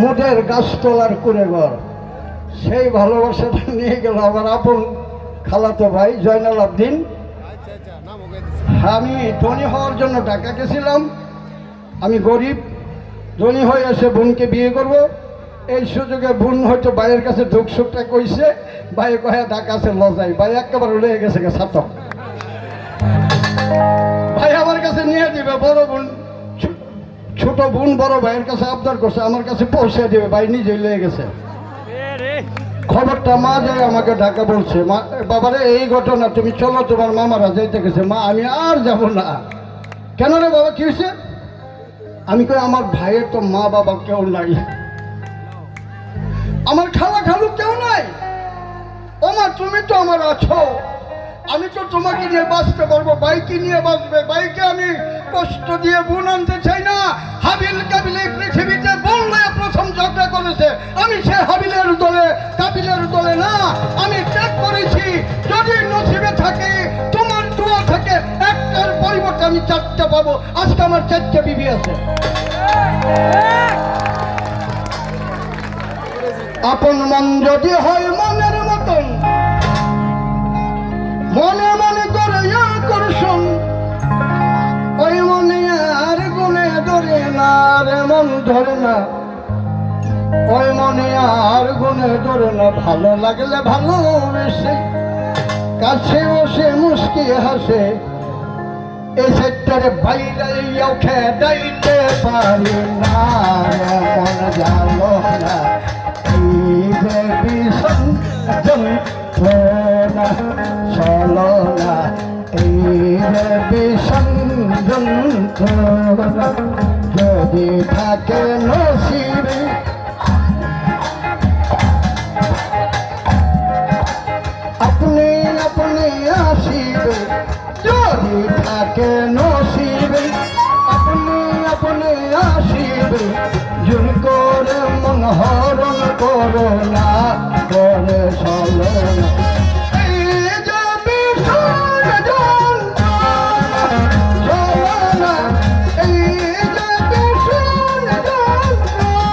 মুডের গাছতলার কুড়ে ঘর, সেই ভালোবাসাটা নিয়ে গেল আমার আপন খালাতো ভাই জয়নাল আবদিন। আমি ধনী হওয়ার জন্য ঢাকা গেছিলাম। আমি গরিব, ধনী হয়ে এসে বোনকে বিয়ে করব। এই সুযোগে বোন হয়তো ভাইয়ের কাছে দুঃখ সুখটা কইছে, ভাই কয়ে ঢাকা আছে লজাই, ভাই একেবারে লয়ে গেছে ছাতক। ভাই আমার কাছে নিয়ে দিবে, বড় বোন ছোট বোন বড় ভাইয়ের কাছে আবদার করছে, আমার কাছে পৌঁছে দিবে, ভাই নিজেই লয়ে গেছে। খবরটা মা যায় আমাকে ঢাকা বলছে, মা বাবারে এই ঘটনা, তুমি চলো, তোমার মামারা যাইতে গেছে। মা আমি আর যাব না। কেন রে বাবা, কি হয়েছে? আমি কই আমার ভাইয়ের তো মা বাবা কেউ নাই, আমার খালা খালু কেউ নাই। ও মা তুমি তো আমার আছো, আমি তো তোমাকে নিয়ে বাঁচতে পারবো, বাইকে নিয়ে বাঁচবে। বাইকে আমি কষ্ট দিয়ে বোন আনতে চাই না। হাবিল কাবিল এই পৃথিবীতে বললে প্রথম ঝগড়া করেছে, আমি সে হাবিলের দলে কাবিলের দলে না। আমি ত্যাগ করেছি। যদি নসিবে থাকে, তোমার দোয়া থাকে, একটার পরিবর্তে আমি চারটা পাবো। আজকে আমার চারটা বিবি আছে। আপন মন যদি হয় মনের মতন, মনে মনে করে আকর্ষণ, ওই মনে আর গুনে ধরে না রে মন ধরে না, ওই মনে আর গুনে ধরে না। ভালো লাগলে ভালোবেসে কাছে বসে মুস্কি হাসে, এই সেক্টরে বাইরে উঠে দাইতে পারি না রে মন জানো না, এই যে ভীষণ যন্ত্রণা চলো না, এই যে ভীষণ যন্ত্রণা যদি থাকে নসিবে। আপনি আপনি আসিবে যদি থাকে নসিবে, আপনি আপনি আসিবে। জোর করে মন হরণ করো না, করে চলো না, এই যে ভীষণ যন্ত্রণা চলো না, এই যে ভীষণ যন্ত্রণা।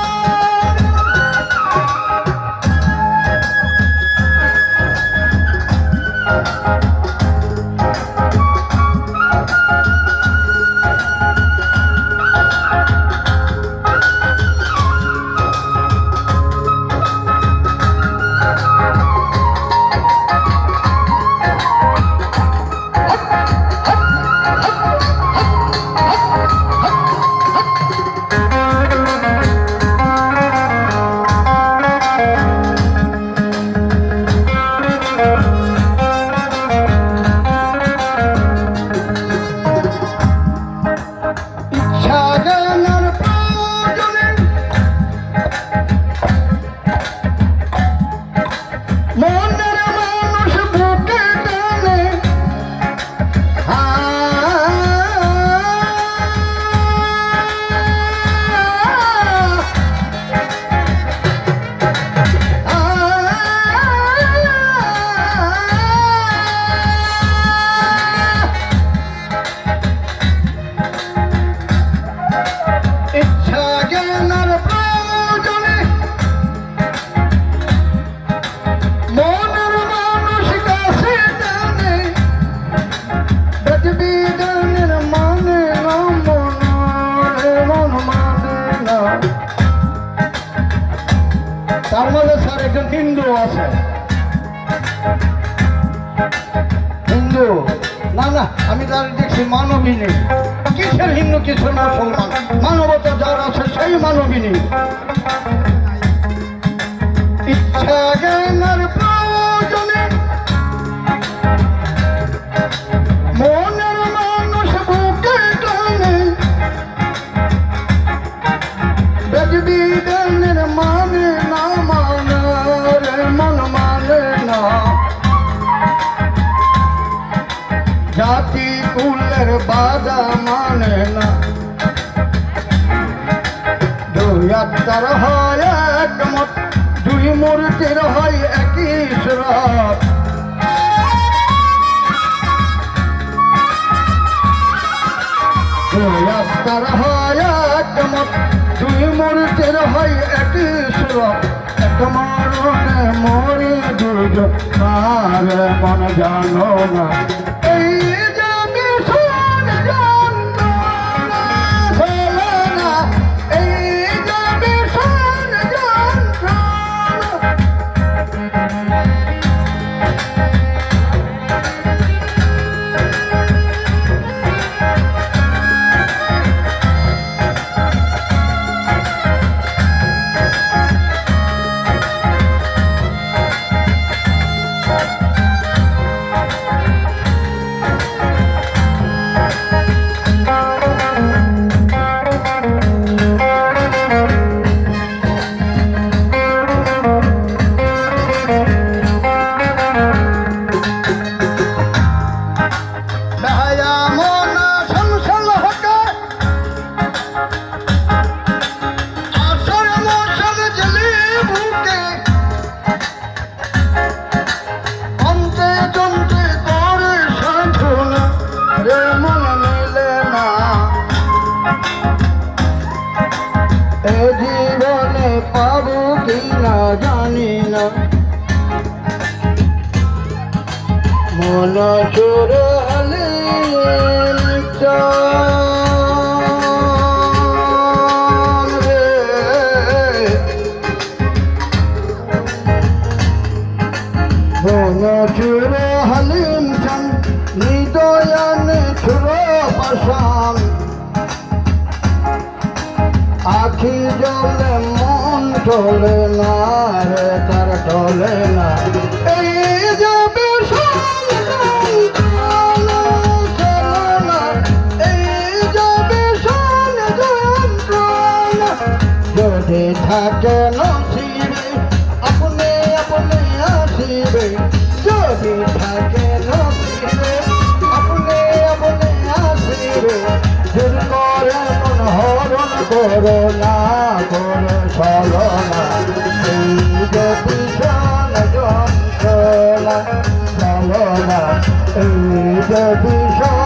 তার মধ্যে স্যার একজন হিন্দু আছে। হিন্দু না না, আমি তার দেখছি মানবী নেই। কিসের হিন্দু কিসের মুসলমান, মানবতা যার আছে সেই মানবী নেই। ইচ্ছা জ্ঞানের প্রয়োজনে মনের মানুষ বুকে টানে, বেদবিধানের মানে না, মানার মন মানে না। জাতি কুলের বাধা মানে না। দুই আত্মার হয় একমত, দুই মূর্তির হয় একই সুরত। দুই আত্মার হয় একমত, দুই মূর্তির হয় একই সুরত এক মরণে মরে দুজন আর মন জানো না এই যে ভীষণ যন্ত্রণা হলো না এই যে ভীষণ যন্ত্রণা জীবনে পাবো কি না জানি না মন চোর হলে মন চোর হলিম চান হৃদয়ান ছুর পাশান আখি জলে মন টলে না রে তার টলে না এই যে ভীষণ যন্ত্রণা চলো না এই যে ভীষণ যন্ত্রণা যদি থাকে নসিবে আপনি আপনি আসিবে যদি থাকে নসিবে আপনি আপনি আসিবে দূর করে মন হরণ করো না করো চলো না এই যে ভীষণ যন্ত্রণা চলো না এই যে ভীষণ